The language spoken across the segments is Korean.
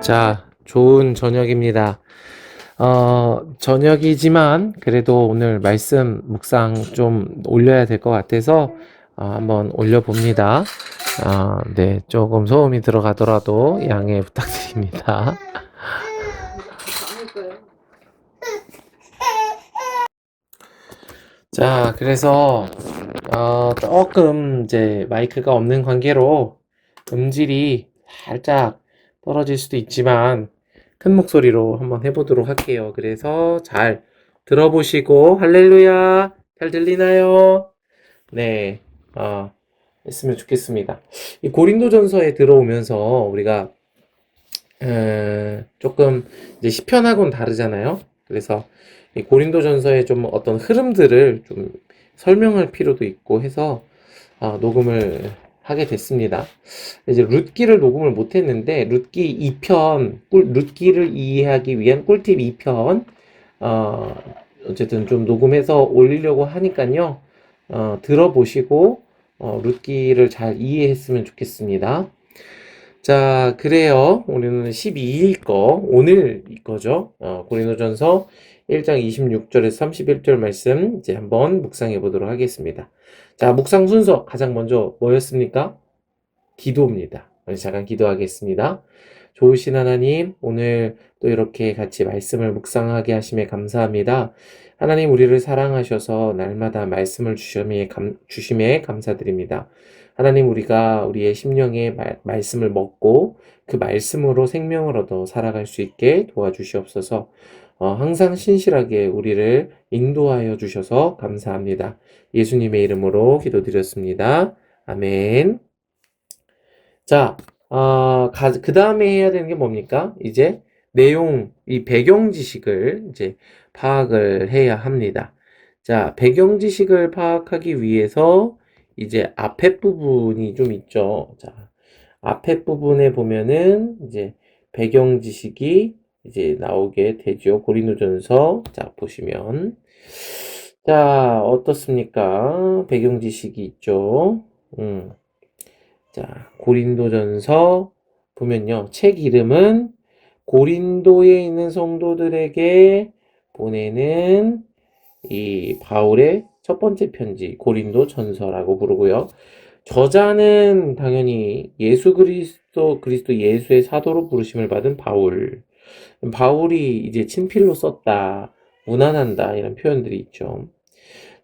자, 좋은 저녁입니다. 저녁이지만 그래도 오늘 말씀 묵상 좀 올려야 될 것 같아서 한번 올려봅니다. 네, 조금 소음이 들어가더라도 양해 부탁드립니다. 자, 그래서 조금 이제 마이크가 없는 관계로 음질이 살짝 떨어질 수도 있지만 큰 목소리로 한번 해보도록 할게요. 그래서 잘 들어보시고 할렐루야, 잘 들리나요? 네, 했으면 좋겠습니다. 이 고린도전서에 들어오면서 우리가 조금 이제 시편하고는 다르잖아요. 그래서 이 고린도전서의 좀 어떤 흐름들을 좀 설명할 필요도 있고 해서 녹음을 하게 됐습니다. 이제 룻기를 녹음을 못했는데 룻기 2편, 룻기를 이해하기 위한 꿀팁 2편 어, 어쨌든 좀 녹음해서 올리려고 하니까요. 들어보시고 룻기를 잘 이해했으면 좋겠습니다. 자, 그래요. 우리는 12일 오늘 거죠. 고린도전서 1장 26절에서 31절 말씀 이제 한번 묵상해 보도록 하겠습니다. 자, 묵상 순서 가장 먼저 뭐였습니까? 기도입니다. 잠깐 기도하겠습니다. 좋으신 하나님, 오늘 또 이렇게 같이 말씀을 묵상하게 하심에 감사합니다. 하나님, 우리를 사랑하셔서 날마다 말씀을 주심에 감사드립니다. 하나님, 우리가 우리의 심령의 말씀을 먹고 그 말씀으로 생명을 얻어 살아갈 수 있게 도와주시옵소서. 항상 신실하게 우리를 인도하여 주셔서 감사합니다. 예수님의 이름으로 기도드렸습니다. 아멘. 자, 그 다음에 해야 되는 게 뭡니까? 이제 내용, 이 배경 지식을 이제 파악을 해야 합니다. 자, 배경 지식을 파악하기 위해서 이제 앞에 부분이 좀 있죠. 자, 앞에 부분에 보면은 이제 배경 지식이 이제 나오게 되죠. 고린도전서. 자, 보시면. 자, 어떻습니까? 배경 지식이 있죠. 자, 고린도전서 보면요. 책 이름은 고린도에 있는 성도들에게 보내는 이 바울의 첫 번째 편지, 고린도전서라고 부르고요. 저자는 당연히 그리스도 예수의 사도로 부르심을 받은 바울. 바울이 이제 친필로 썼다, 무난한다, 이런 표현들이 있죠.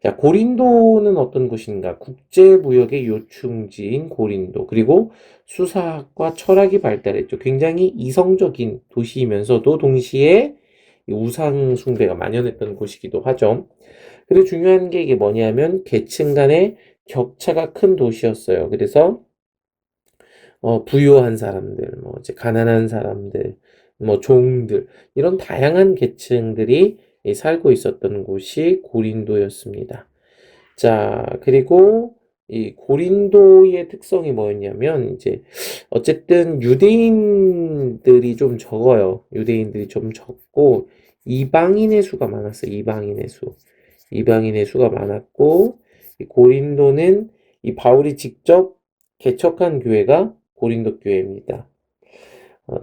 자, 고린도는 어떤 곳인가? 국제무역의 요충지인 고린도. 그리고 수사학과 철학이 발달했죠. 굉장히 이성적인 도시이면서도 동시에 우상 숭배가 만연했던 곳이기도 하죠. 그리고 중요한 게 이게 뭐냐면 계층 간의 격차가 큰 도시였어요. 그래서 부유한 사람들, 뭐 이제 가난한 사람들, 뭐 종들 이런 다양한 계층들이 살고 있었던 곳이 고린도였습니다. 자, 그리고 이 고린도의 특성이 뭐였냐면 이제 어쨌든 유대인들이 좀 적어요. 유대인들이 좀 적고 이방인의 수가 많았어요. 이방인의 수가 많았고 이 고린도는 이 바울이 직접 개척한 교회가 고린도 교회입니다.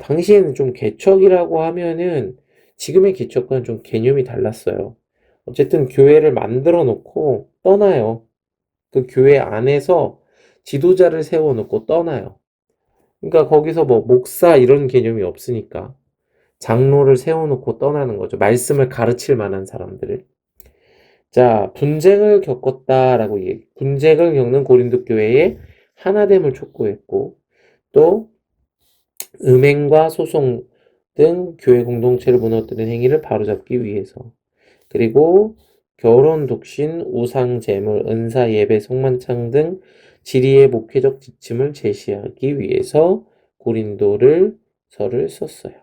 당시에는 좀 개척이라고 하면은 지금의 개척과는 좀 개념이 달랐어요. 어쨌든 교회를 만들어 놓고 떠나요. 그 교회 안에서 지도자를 세워 놓고 떠나요. 그러니까 거기서 뭐 목사 이런 개념이 없으니까 장로를 세워 놓고 떠나는 거죠. 말씀을 가르칠 만한 사람들을. 자, 분쟁을 겪는 고린도 교회에 하나됨을 촉구했고 또 음행과 소송 등 교회 공동체를 무너뜨린 행위를 바로잡기 위해서 그리고 결혼, 독신, 우상, 제물, 은사, 예배, 성만찬 등 지리의 목회적 지침을 제시하기 위해서 고린도를 서를 썼어요.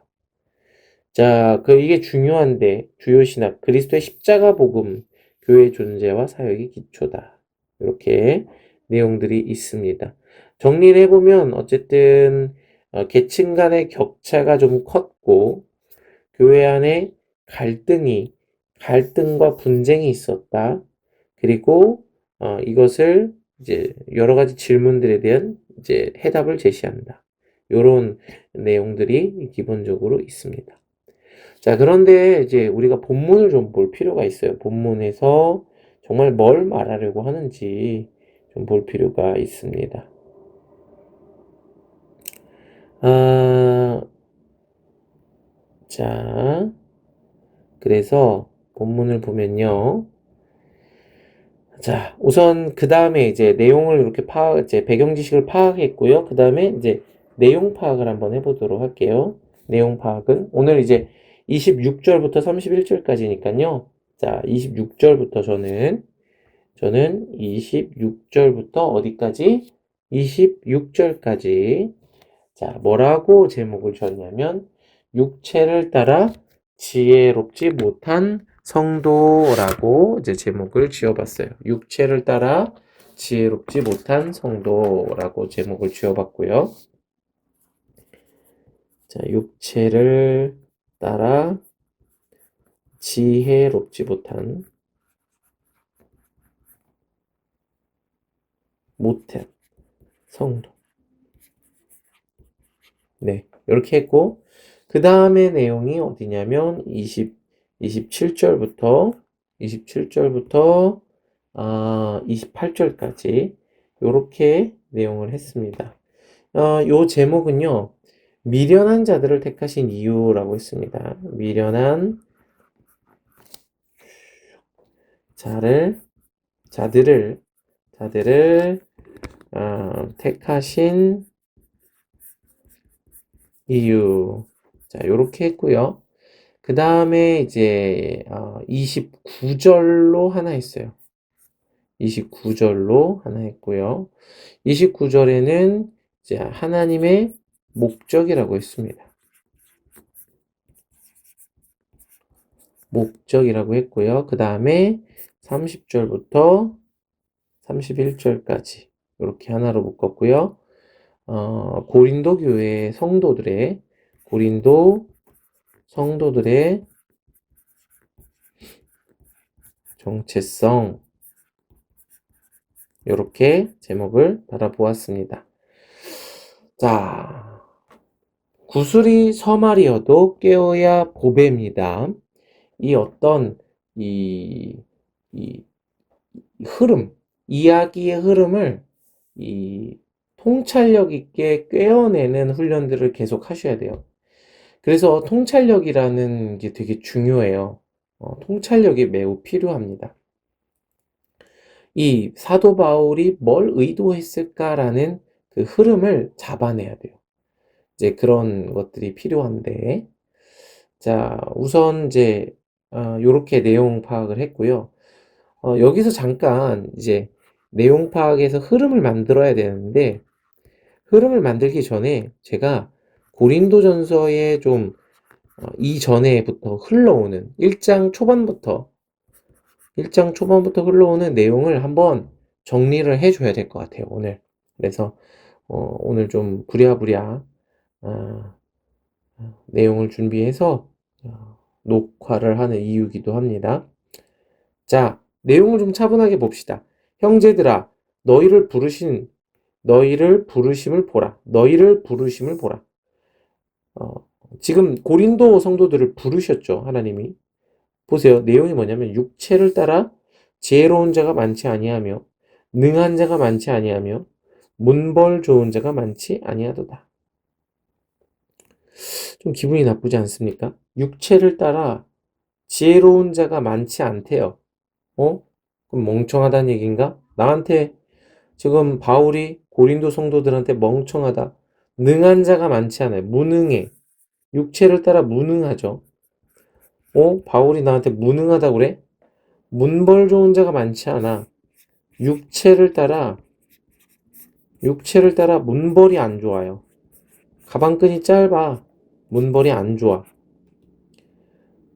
자, 이게 중요한데 주요 신학 그리스도의 십자가 복음 교회 존재와 사역의 기초다. 이렇게 내용들이 있습니다. 정리를 해보면 어쨌든 계층 간의 격차가 좀 컸고 교회 안에 갈등과 분쟁이 있었다. 그리고 이것을 이제 여러 가지 질문들에 대한 이제 해답을 제시한다. 요런 내용들이 기본적으로 있습니다. 자, 그런데 이제 우리가 본문을 좀 볼 필요가 있어요. 본문에서 정말 뭘 말하려고 하는지 좀 볼 필요가 있습니다. 아, 자, 그래서 본문을 보면요. 자, 우선 그 다음에 이제 내용을 이렇게 이제 배경 지식을 파악했고요. 그 다음에 이제 내용 파악을 한번 해보도록 할게요. 내용 파악은 오늘 이제 26절부터 31절까지니까요. 자, 26절부터 저는 26절부터 어디까지? 26절까지. 자, 뭐라고 제목을 줬냐면 육체를 따라 지혜롭지 못한 성도라고 이제 제목을 지어봤어요. 육체를 따라 지혜롭지 못한 성도라고 제목을 지어봤고요. 자, 육체를 따라 지혜롭지 못한 성도. 네, 이렇게 했고 그 다음에 내용이 어디냐면 27절부터 28절까지 이렇게 내용을 했습니다. 요 제목은요. 미련한 자들을 택하신 이유라고 했습니다. 미련한 자들을 택하신 이유. 자, 요렇게 했고요. 그 다음에 이제 29절로 하나 했어요. 29절로 하나 했고요. 29절에는 이제 하나님의 목적이라고 했습니다. 목적이라고 했고요. 그 다음에 30절부터 31절까지 이렇게 하나로 묶었고요. 고린도 교회 고린도 성도들의 정체성 이렇게 제목을 달아보았습니다. 자, 구슬이 서말이어도 깨어야 보배입니다. 이 어떤 이 흐름, 이야기의 흐름을 이 통찰력 있게 꿰어내는 훈련들을 계속 하셔야 돼요. 그래서 통찰력이라는 게 되게 중요해요. 통찰력이 매우 필요합니다. 이 사도 바울이 뭘 의도했을까라는 그 흐름을 잡아내야 돼요. 이제 그런 것들이 필요한데, 자, 우선 이제, 요렇게 내용 파악을 했고요. 여기서 잠깐 이제 내용 파악에서 흐름을 만들어야 되는데, 흐름을 만들기 전에 제가 고린도전서에 좀 이전에부터 흘러오는 1장 초반부터 흘러오는 내용을 한번 정리를 해줘야 될 것 같아요, 오늘. 그래서 오늘 좀 부랴부랴 내용을 준비해서 녹화를 하는 이유이기도 합니다. 자, 내용을 좀 차분하게 봅시다. 형제들아, 너희를 부르심을 보라. 지금 고린도 성도들을 부르셨죠, 하나님이. 보세요. 내용이 뭐냐면 육체를 따라 지혜로운 자가 많지 아니하며 능한 자가 많지 아니하며 문벌 좋은 자가 많지 아니하도다. 좀 기분이 나쁘지 않습니까? 육체를 따라 지혜로운 자가 많지 않대요. 그럼 멍청하다는 얘기인가? 나한테 지금 바울이 고린도 성도들한테 멍청하다. 능한 자가 많지 않아요. 무능해. 육체를 따라 무능하죠. 바울이 나한테 무능하다 그래? 문벌 좋은 자가 많지 않아. 육체를 따라 문벌이 안 좋아요. 가방끈이 짧아. 문벌이 안 좋아.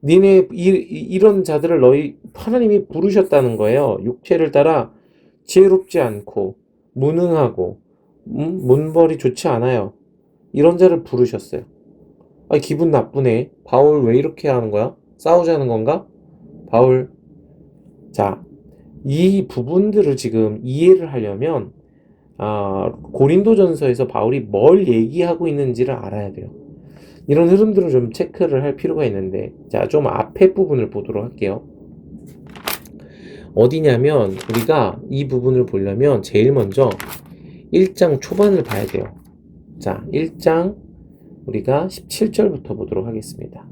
니네 이런 자들을 하나님이 부르셨다는 거예요. 육체를 따라 지혜롭지 않고 무능하고 문벌이 좋지 않아요. 이런 자를 부르셨어요. 기분 나쁘네. 바울 왜 이렇게 하는 거야? 싸우자는 건가? 바울. 자, 이 부분들을 지금 이해를 하려면 고린도전서에서 바울이 뭘 얘기하고 있는지를 알아야 돼요. 이런 흐름들을 좀 체크를 할 필요가 있는데, 자, 좀 앞에 부분을 보도록 할게요. 어디냐면 우리가 이 부분을 보려면 제일 먼저 1장 초반을 봐야 돼요. 자, 1장 우리가 17절부터 보도록 하겠습니다.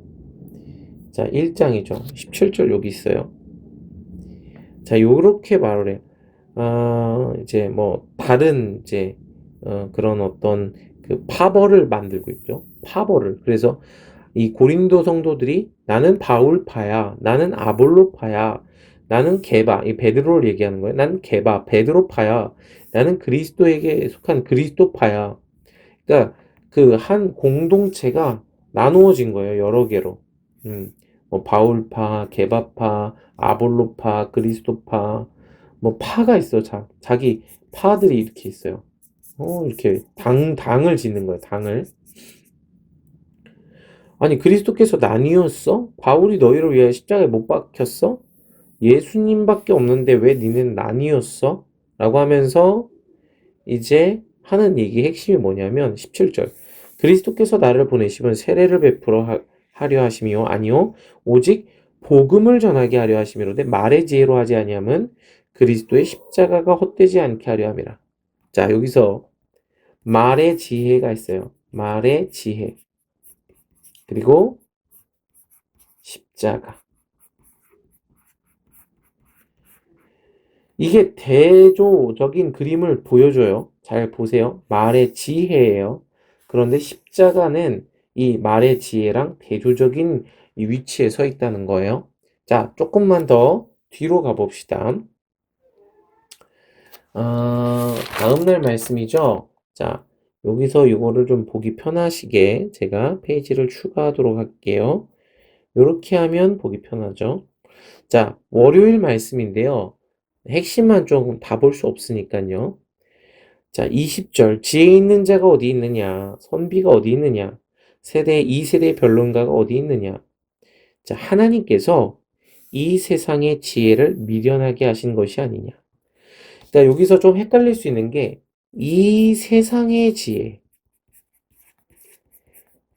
자, 1장이죠. 17절 여기 있어요. 자, 요렇게 말을 해요. 이제 뭐 다른 이제 그런 어떤 그 파벌을 만들고 있죠. 파벌을. 그래서 이 고린도 성도들이 나는 바울파야, 나는 아볼로파야, 나는 게바, 이 베드로를 얘기하는 거예요. 나는 게바, 베드로파야, 나는 그리스도에게 속한 그리스도파야. 그러니까 그 한 공동체가 나누어진 거예요. 여러 개로. 뭐 바울파, 게바파, 아볼로파, 그리스도파, 뭐 파가 있어. 자기 파들이 이렇게 있어요. 이렇게 당을 짓는 거예요. 당을. 아니, 그리스도께서 나뉘었어? 바울이 너희를 위해 십자가에 못 박혔어? 예수님밖에 없는데 왜 니는 나뉘었어? 라고 하면서 이제 하는 얘기 핵심이 뭐냐면 17절. 그리스도께서 나를 보내시면 세례를 베풀어 하려 하심이요 아니요 오직 복음을 전하게 하려 하심이로되 말의 지혜로 하지 아니함은 그리스도의 십자가가 헛되지 않게 하려 함이라. 자, 여기서 말의 지혜가 있어요. 말의 지혜. 그리고 십자가. 이게 대조적인 그림을 보여줘요. 잘 보세요. 말의 지혜예요. 그런데 십자가는 이 말의 지혜랑 대조적인 위치에 서 있다는 거예요. 자, 조금만 더 뒤로 가봅시다. 다음날 말씀이죠. 자, 여기서 이거를 좀 보기 편하시게 제가 페이지를 추가하도록 할게요. 이렇게 하면 보기 편하죠. 자, 월요일 말씀인데요. 핵심만 좀 다 볼 수 없으니까요. 자, 20절. 지혜 있는 자가 어디 있느냐? 선비가 어디 있느냐? 이 세대의 변론가가 어디 있느냐? 자, 하나님께서 이 세상의 지혜를 미련하게 하신 것이 아니냐? 자, 여기서 좀 헷갈릴 수 있는 게 이 세상의 지혜.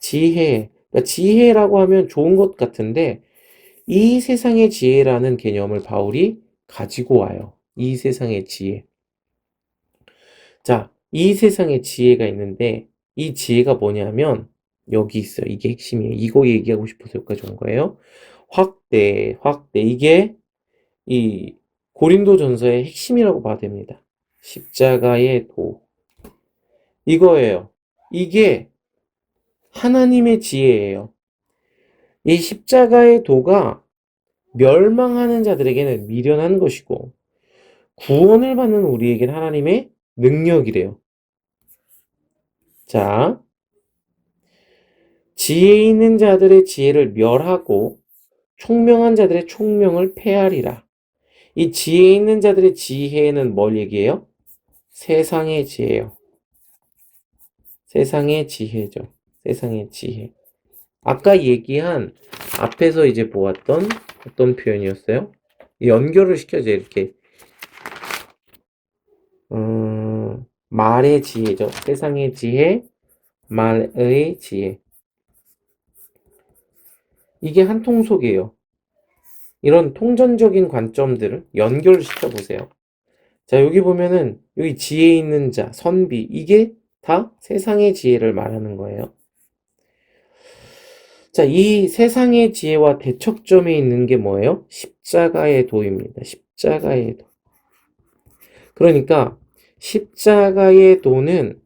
그러니까 지혜라고 하면 좋은 것 같은데 이 세상의 지혜라는 개념을 바울이 가지고 와요. 이 세상의 지혜. 자, 이 세상에 지혜가 있는데 이 지혜가 뭐냐면 여기 있어요. 이게 핵심이에요. 이거 얘기하고 싶어서 여기까지 온 거예요. 확대. 이게 이 고린도전서의 핵심이라고 봐야 됩니다. 십자가의 도. 이거예요. 이게 하나님의 지혜예요. 이 십자가의 도가 멸망하는 자들에게는 미련한 것이고 구원을 받는 우리에게는 하나님의 능력이래요. 자, 지혜 있는 자들의 지혜를 멸하고 총명한 자들의 총명을 폐하리라. 이 지혜 있는 자들의 지혜는 뭘 얘기해요? 세상의 지혜요. 세상의 지혜죠. 세상의 지혜. 아까 얘기한 앞에서 이제 보았던 어떤 표현이었어요? 연결을 시켜줘 이렇게. 말의 지혜죠. 세상의 지혜, 말의 지혜. 이게 한 통속이에요. 이런 통전적인 관점들을 연결시켜 보세요. 자, 여기 보면은 여기 지혜 있는 자, 선비 이게 다 세상의 지혜를 말하는 거예요. 자, 이 세상의 지혜와 대척점에 있는 게 뭐예요? 십자가의 도입니다. 십자가의 도. 그러니까 십자가의 도는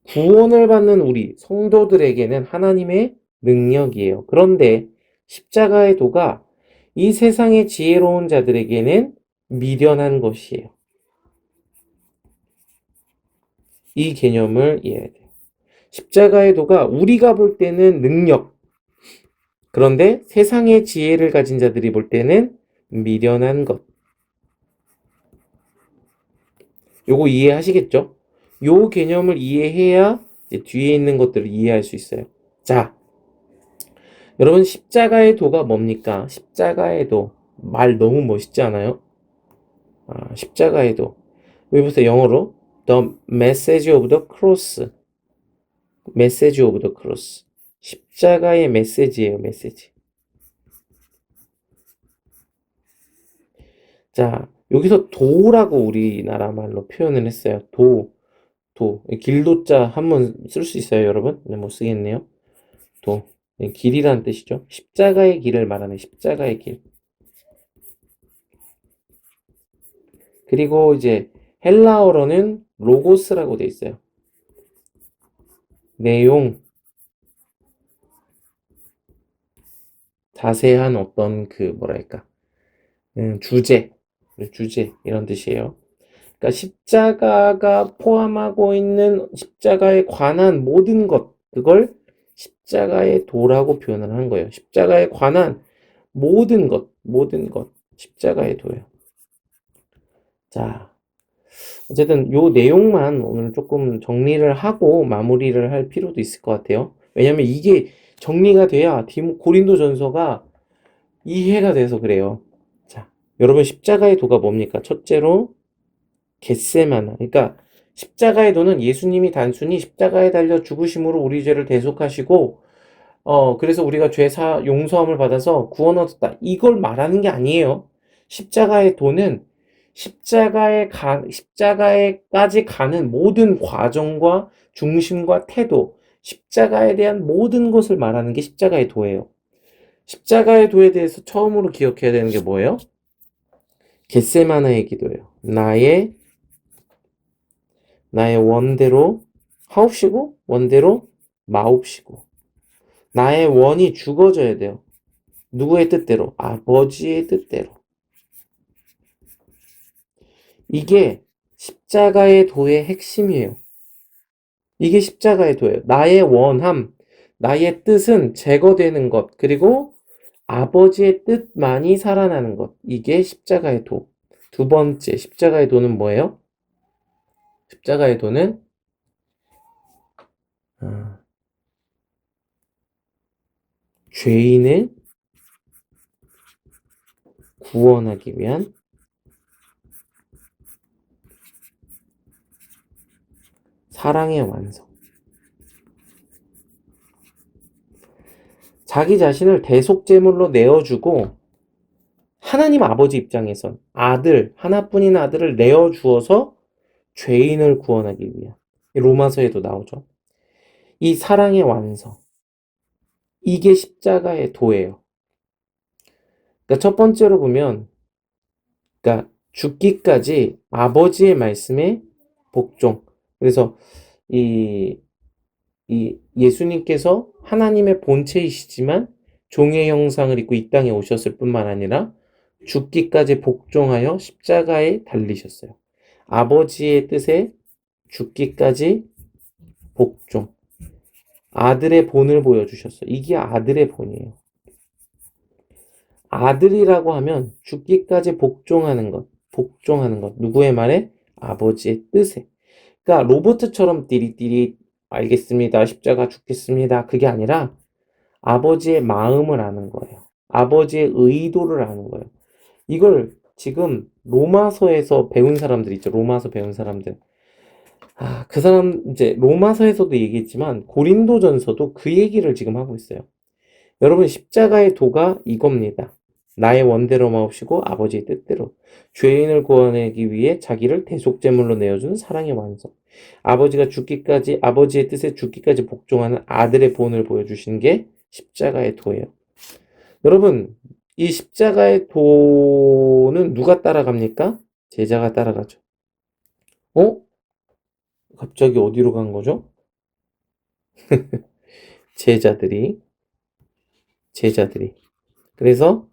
구원을 받는 우리 성도들에게는 하나님의 능력이에요. 그런데 십자가의 도가 이 세상의 지혜로운 자들에게는 미련한 것이에요. 이 개념을 이해해야 돼요. 십자가의 도가 우리가 볼 때는 능력, 그런데 세상의 지혜를 가진 자들이 볼 때는 미련한 것. 요거 이해하시겠죠? 요 개념을 이해해야 이제 뒤에 있는 것들을 이해할 수 있어요. 자, 여러분 십자가의 도가 뭡니까? 십자가의 도. 말 너무 멋있지 않아요? 십자가의 도. 여기 보세요. 영어로 The message of the cross. message of the cross. 십자가의 메시지예요, 메시지. 자, 여기서 도라고 우리나라 말로 표현을 했어요. 도. 길도자 한번 쓸 수 있어요, 여러분? 네, 못 쓰겠네요. 도. 길이라는 뜻이죠. 십자가의 길을 말하는 십자가의 길. 그리고 이제 헬라어로는 로고스라고 돼 있어요. 내용, 자세한 어떤 뭐랄까, 주제 이런 뜻이에요. 그러니까 십자가가 포함하고 있는 십자가에 관한 모든 것, 그걸 십자가의 도라고 표현을 한 거예요. 십자가에 관한 모든 것, 십자가의 도예요. 자, 어쨌든 요 내용만 오늘 조금 정리를 하고 마무리를 할 필요도 있을 것 같아요. 왜냐면 이게 정리가 돼야 고린도전서가 이해가 돼서 그래요. 자, 여러분 십자가의 도가 뭡니까? 첫째로 겟세마나. 그러니까 십자가의 도는 예수님이 단순히 십자가에 달려 죽으심으로 우리 죄를 대속하시고 그래서 우리가 용서함을 받아서 구원 얻었다. 이걸 말하는 게 아니에요. 십자가의 도는 십자가에까지 가는 모든 과정과 중심과 태도, 십자가에 대한 모든 것을 말하는 게 십자가의 도예요. 십자가의 도에 대해서 처음으로 기억해야 되는 게 뭐예요? 겟세마나의 기도예요. 나의 원대로 하옵시고 원대로 마옵시고. 나의 원이 죽어져야 돼요. 누구의 뜻대로? 아버지의 뜻대로. 이게 십자가의 도의 핵심이에요. 이게 십자가의 도예요. 나의 원함, 나의 뜻은 제거되는 것, 그리고 아버지의 뜻만이 살아나는 것. 이게 십자가의 도. 두 번째, 십자가의 도는 뭐예요? 십자가의 도는 죄인을 구원하기 위한 사랑의 완성. 자기 자신을 대속제물로 내어주고 하나님 아버지 입장에선 하나뿐인 아들을 내어주어서 죄인을 구원하기 위한, 로마서에도 나오죠. 이 사랑의 완성. 이게 십자가의 도예요. 그러니까 첫 번째로 보면, 그러니까 죽기까지 아버지의 말씀에 복종. 그래서 이 예수님께서 하나님의 본체이시지만 종의 형상을 입고 이 땅에 오셨을 뿐만 아니라 죽기까지 복종하여 십자가에 달리셨어요. 아버지의 뜻에 죽기까지 복종. 아들의 본을 보여주셨어요. 이게 아들의 본이에요. 아들이라고 하면 죽기까지 복종하는 것. 누구의 말에? 아버지의 뜻에. 그러니까 로봇처럼 띠리띠리 알겠습니다. 십자가 죽겠습니다. 그게 아니라 아버지의 마음을 아는 거예요. 아버지의 의도를 아는 거예요. 이걸 지금 로마서에서 배운 사람들 있죠. 로마서 배운 사람들. 그 사람 이제 로마서에서도 얘기했지만 고린도전서도 그 얘기를 지금 하고 있어요. 여러분 십자가의 도가 이겁니다. 나의 원대로 마옵시고 아버지의 뜻대로 죄인을 구원하기 위해 자기를 대속제물로 내어주는 사랑의 완성. 아버지의 뜻에 죽기까지 복종하는 아들의 본을 보여주시는 게 십자가의 도예요. 여러분 이 십자가의 도는 누가 따라갑니까? 제자가 따라가죠. 갑자기 어디로 간 거죠? 제자들이. 그래서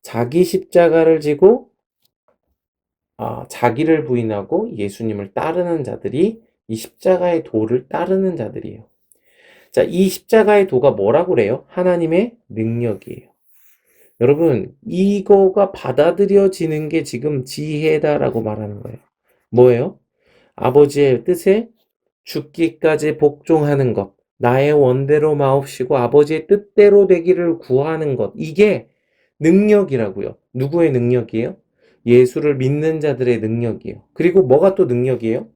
자기 십자가를 지고 자기를 부인하고 예수님을 따르는 자들이 이 십자가의 도를 따르는 자들이에요. 자, 이 십자가의 도가 뭐라고 그래요? 하나님의 능력이에요. 여러분, 이거가 받아들여지는 게 지금 지혜다라고 말하는 거예요. 뭐예요? 아버지의 뜻에 죽기까지 복종하는 것. 나의 원대로 마옵시고 아버지의 뜻대로 되기를 구하는 것. 이게 능력이라고요. 누구의 능력이에요? 예수를 믿는 자들의 능력이에요. 그리고 뭐가 또 능력이에요?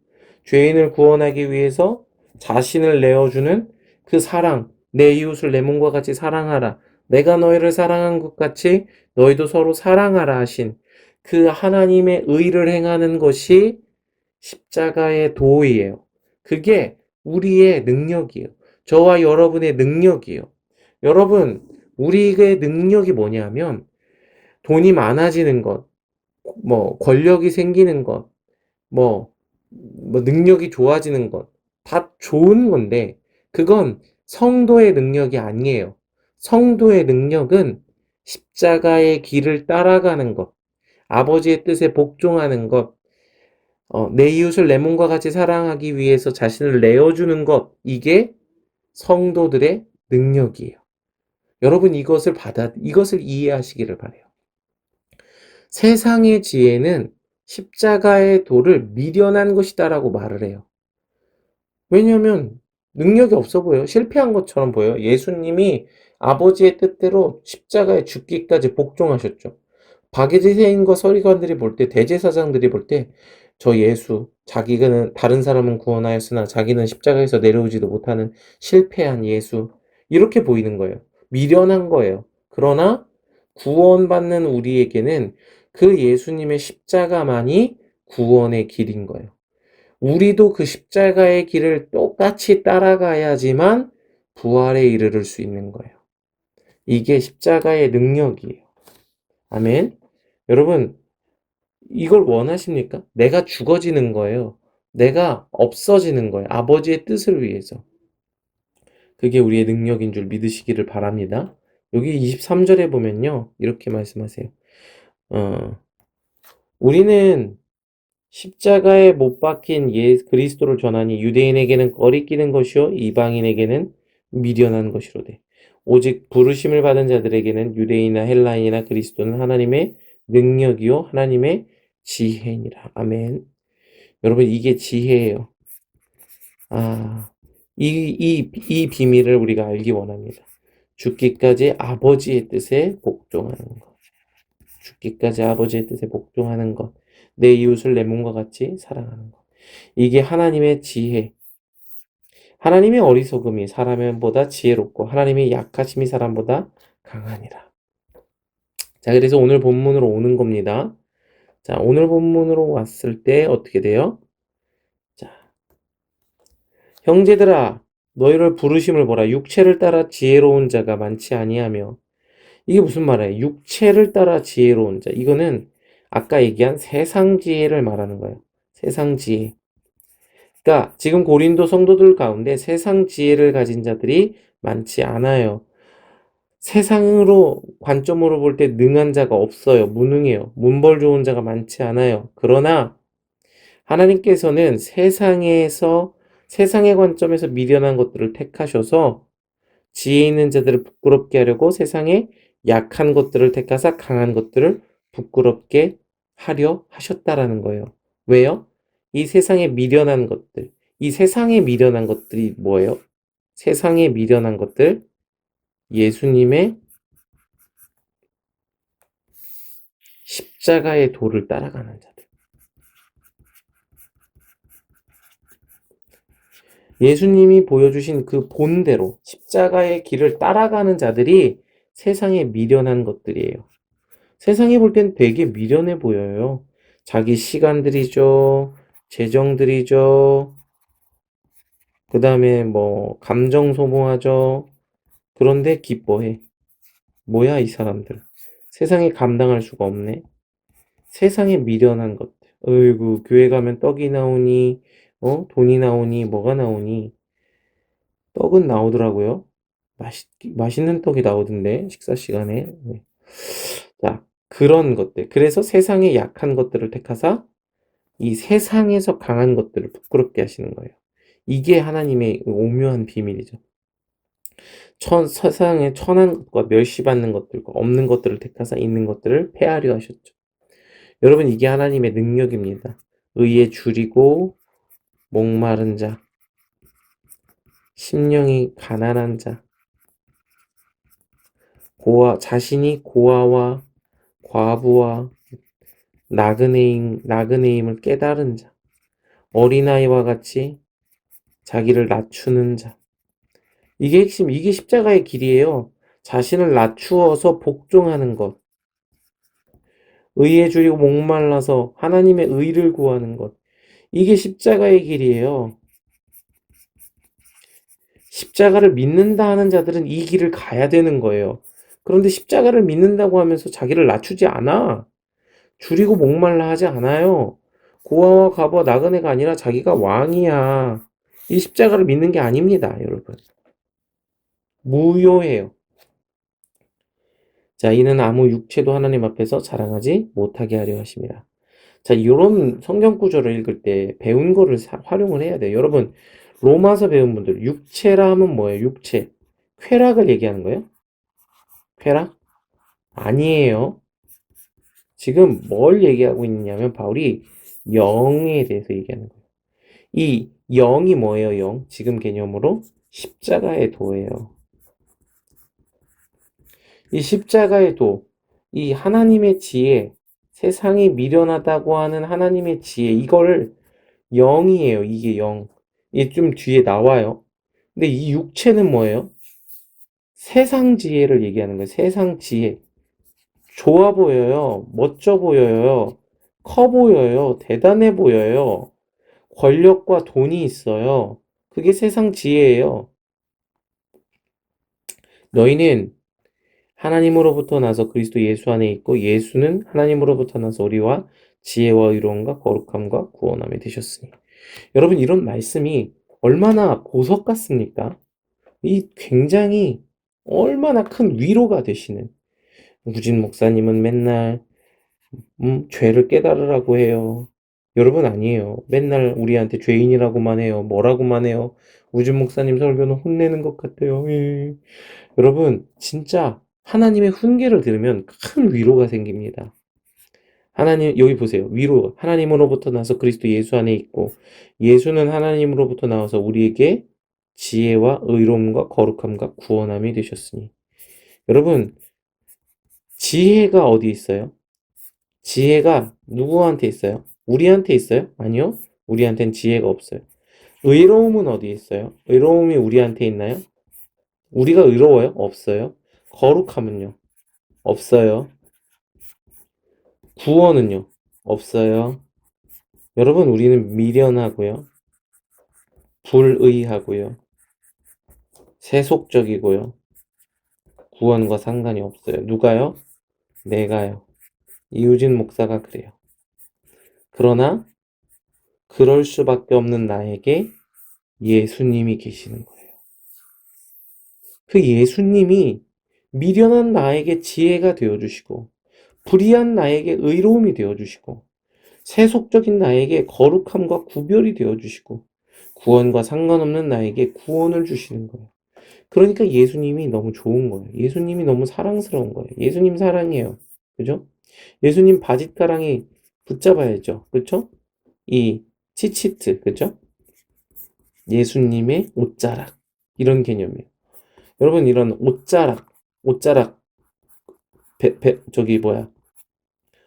죄인을 구원하기 위해서 자신을 내어주는 그 사랑, 내 이웃을 내 몸과 같이 사랑하라. 내가 너희를 사랑한 것 같이 너희도 서로 사랑하라 하신 그 하나님의 의를 행하는 것이 십자가의 도의예요. 그게 우리의 능력이에요. 저와 여러분의 능력이에요. 여러분, 우리의 능력이 뭐냐면 돈이 많아지는 것, 권력이 생기는 것, 뭐, 능력이 좋아지는 것, 다 좋은 건데, 그건 성도의 능력이 아니에요. 성도의 능력은 십자가의 길을 따라가는 것, 아버지의 뜻에 복종하는 것, 내 이웃을 내 몸과 같이 사랑하기 위해서 자신을 내어주는 것, 이게 성도들의 능력이에요. 여러분 이것을 이해하시기를 바라요. 세상의 지혜는 십자가의 도를 미련한 것이다라고 말을 해요. 왜냐하면 능력이 없어 보여요. 실패한 것처럼 보여요. 예수님이 아버지의 뜻대로 십자가에 죽기까지 복종하셨죠. 바리새인과 서기관들이 볼 때, 대제사장들이 볼 때 저 예수, 자기는 다른 사람은 구원하였으나 자기는 십자가에서 내려오지도 못하는 실패한 예수, 이렇게 보이는 거예요. 미련한 거예요. 그러나 구원받는 우리에게는 그 예수님의 십자가만이 구원의 길인 거예요. 우리도 그 십자가의 길을 똑같이 따라가야지만 부활에 이르를 수 있는 거예요. 이게 십자가의 능력이에요. 아멘. 여러분, 이걸 원하십니까? 내가 죽어지는 거예요. 내가 없어지는 거예요. 아버지의 뜻을 위해서. 그게 우리의 능력인 줄 믿으시기를 바랍니다. 여기 23절에 보면요. 이렇게 말씀하세요. 우리는 십자가에 못 박힌 그리스도를 전하니 유대인에게는 꺼리끼는 것이요 이방인에게는 미련한 것이로되 오직 부르심을 받은 자들에게는 유대인이나 헬라인이나 그리스도는 하나님의 능력이요 하나님의 지혜니라. 아멘. 여러분 이게 지혜예요. 이 비밀을 우리가 알기 원합니다. 죽기까지 아버지의 뜻에 복종하는 것. 죽기까지 아버지의 뜻에 복종하는 것. 내 이웃을 내 몸과 같이 사랑하는 것. 이게 하나님의 지혜. 하나님의 어리석음이 사람보다 지혜롭고 하나님의 약하심이 사람보다 강하니라. 자, 그래서 오늘 본문으로 오는 겁니다. 자, 오늘 본문으로 왔을 때 어떻게 돼요? 자, 형제들아, 너희를 부르심을 보라. 육체를 따라 지혜로운 자가 많지 아니하며. 이게 무슨 말이에요? 육체를 따라 지혜로운 자. 이거는 아까 얘기한 세상 지혜를 말하는 거예요. 세상 지혜. 그러니까 지금 고린도 성도들 가운데 세상 지혜를 가진 자들이 많지 않아요. 세상으로 관점으로 볼 때 능한 자가 없어요. 무능해요. 문벌 좋은 자가 많지 않아요. 그러나 하나님께서는 세상의 관점에서 미련한 것들을 택하셔서 지혜 있는 자들을 부끄럽게 하려고 세상에 약한 것들을 택하사 강한 것들을 부끄럽게 하려 하셨다라는 거예요. 왜요? 이 세상에 미련한 것들, 이 세상에 미련한 것들이 뭐예요? 세상에 미련한 것들, 예수님의 십자가의 도를 따라가는 자들. 예수님이 보여주신 그 본대로 십자가의 길을 따라가는 자들이 세상에 미련한 것들이에요. 세상에 볼 땐 되게 미련해 보여요. 자기 시간들이죠. 재정들이죠. 그 다음에 감정 소모하죠. 그런데 기뻐해. 뭐야, 이 사람들. 세상에 감당할 수가 없네. 세상에 미련한 것들. 어이구, 교회 가면 떡이 나오니, 돈이 나오니, 뭐가 나오니. 떡은 나오더라고요. 맛있는 떡이 나오던데, 식사 시간에. 네. 자, 그런 것들. 그래서 세상에 약한 것들을 택하사 이 세상에서 강한 것들을 부끄럽게 하시는 거예요. 이게 하나님의 오묘한 비밀이죠. 세상에 천한 것과 멸시받는 것들과 없는 것들을 택하사 있는 것들을 폐하려 하셨죠. 여러분 이게 하나님의 능력입니다. 의에 줄이고 목마른 자, 심령이 가난한 자, 자신이 고아와 과부와 나그네임을 깨달은 자, 어린아이와 같이 자기를 낮추는 자. 이게 핵심, 이게 십자가의 길이에요. 자신을 낮추어서 복종하는 것. 의에 줄이고 목말라서 하나님의 의를 구하는 것. 이게 십자가의 길이에요. 십자가를 믿는다 하는 자들은 이 길을 가야 되는 거예요. 그런데 십자가를 믿는다고 하면서 자기를 낮추지 않아. 줄이고 목말라 하지 않아요. 고아와 과부와 나그네가 아니라 자기가 왕이야. 이 십자가를 믿는 게 아닙니다, 여러분. 무효해요. 자, 이는 아무 육체도 하나님 앞에서 자랑하지 못하게 하려 하심이라. 자, 이런 성경 구절을 읽을 때 배운 거를 활용을 해야 돼요. 여러분, 로마서 배운 분들, 육체라 하면 뭐예요? 육체. 쾌락을 얘기하는 거예요? 쾌락? 아니에요. 지금 뭘 얘기하고 있냐면 바울이 영에 대해서 얘기하는 거예요. 이 영이 뭐예요, 영? 지금 개념으로 십자가의 도예요. 이 십자가의 도, 이 하나님의 지혜, 세상이 미련하다고 하는 하나님의 지혜, 이걸 영이에요. 이게 영. 이게 좀 뒤에 나와요. 근데 이 육체는 뭐예요? 세상 지혜를 얘기하는 거예요. 세상 지혜. 좋아 보여요. 멋져 보여요. 커 보여요. 대단해 보여요. 권력과 돈이 있어요. 그게 세상 지혜예요. 너희는 하나님으로부터 나서 그리스도 예수 안에 있고 예수는 하나님으로부터 나서 우리와 지혜와 의로움과 거룩함과 구원함이 되셨으니. 여러분, 이런 말씀이 얼마나 보석 같습니까? 이 굉장히 얼마나 큰 위로가 되시는. 우진 목사님은 맨날 죄를 깨달으라고 해요. 여러분, 아니에요. 맨날 우리한테 죄인이라고만 해요. 뭐라고만 해요. 우진 목사님 설교는 혼내는 것 같아요. 예. 여러분, 진짜 하나님의 훈계를 들으면 큰 위로가 생깁니다. 하나님, 여기 보세요. 위로. 하나님으로부터 나서 그리스도 예수 안에 있고, 예수는 하나님으로부터 나와서 우리에게 지혜와 의로움과 거룩함과 구원함이 되셨으니. 여러분, 지혜가 어디 있어요? 지혜가 누구한테 있어요? 우리한테 있어요? 아니요. 우리한테는 지혜가 없어요. 의로움은 어디 있어요? 의로움이 우리한테 있나요? 우리가 의로워요? 없어요. 거룩함은요? 없어요. 구원은요? 없어요. 여러분, 우리는 미련하고요. 불의하고요. 세속적이고요. 구원과 상관이 없어요. 누가요? 내가요. 이우진 목사가 그래요. 그러나 그럴 수밖에 없는 나에게 예수님이 계시는 거예요. 그 예수님이 미련한 나에게 지혜가 되어주시고 불의한 나에게 의로움이 되어주시고 세속적인 나에게 거룩함과 구별이 되어주시고 구원과 상관없는 나에게 구원을 주시는 거예요. 그러니까 예수님이 너무 좋은 거예요. 예수님이 너무 사랑스러운 거예요. 예수님 사랑해요. 그죠? 예수님 바짓가랑이 붙잡아야죠. 그쵸? 이 치치트, 그죠? 예수님의 옷자락. 이런 개념이에요. 여러분, 이런 옷자락, 저기 뭐야.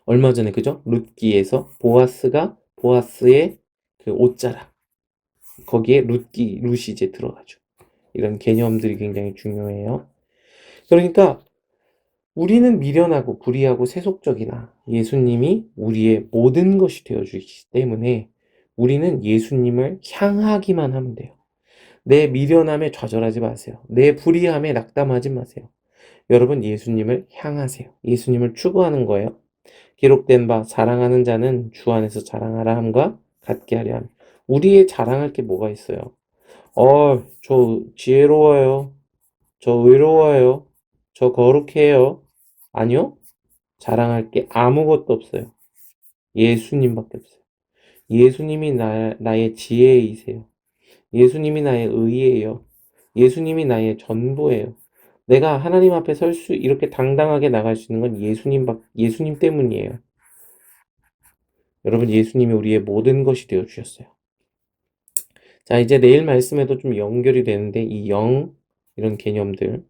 얼마 전에, 그죠? 룻기에서 보아스의 그 옷자락. 거기에 룻이 이제 들어가죠. 이런 개념들이 굉장히 중요해요. 그러니까 우리는 미련하고 불의하고 세속적이나 예수님이 우리의 모든 것이 되어주시기 때문에 우리는 예수님을 향하기만 하면 돼요. 내 미련함에 좌절하지 마세요. 내 불의함에 낙담하지 마세요. 여러분, 예수님을 향하세요. 예수님을 추구하는 거예요. 기록된 바 자랑하는 자는 주 안에서 자랑하라 함과 같게 하려 함. 우리의 자랑할 게 뭐가 있어요? 저 지혜로워요. 저 의로워요. 저 거룩해요. 아니요. 자랑할 게 아무것도 없어요. 예수님밖에 없어요. 예수님이 나의 지혜이세요. 예수님이 나의 의예요. 예수님이 나의 전부예요. 내가 하나님 앞에 이렇게 당당하게 나갈 수 있는 건 예수님 때문이에요. 여러분, 예수님이 우리의 모든 것이 되어 주셨어요. 자, 이제 내일 말씀에도 좀 연결이 되는데 이런 개념들.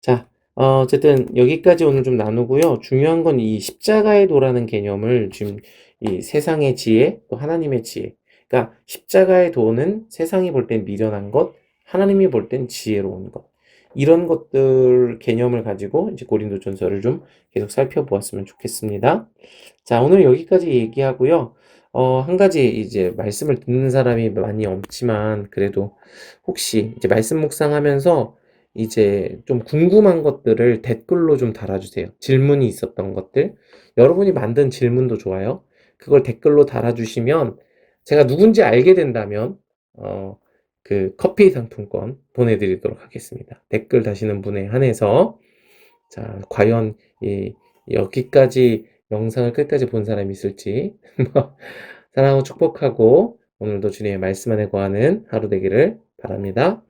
자, 어쨌든 여기까지 오늘 좀 나누고요. 중요한 건 이 십자가의 도라는 개념을 지금 이 세상의 지혜, 또 하나님의 지혜, 그러니까 십자가의 도는 세상이 볼 땐 미련한 것, 하나님이 볼 땐 지혜로운 것. 이런 것들 개념을 가지고 이제 고린도전서를 좀 계속 살펴보았으면 좋겠습니다. 자, 오늘 여기까지 얘기하고요. 한 가지 이제 말씀을 듣는 사람이 많이 없지만 그래도 혹시 이제 말씀 묵상하면서 이제 좀 궁금한 것들을 댓글로 좀 달아주세요. 질문이 있었던 것들. 여러분이 만든 질문도 좋아요. 그걸 댓글로 달아주시면 제가 누군지 알게 된다면 어, 그 커피 상품권 보내드리도록 하겠습니다. 댓글 다시는 분에 한해서. 자, 과연 여기까지 영상을 끝까지 본 사람이 있을지 사랑하고 축복하고 오늘도 주님의 말씀 안에 거하는 하루 되기를 바랍니다.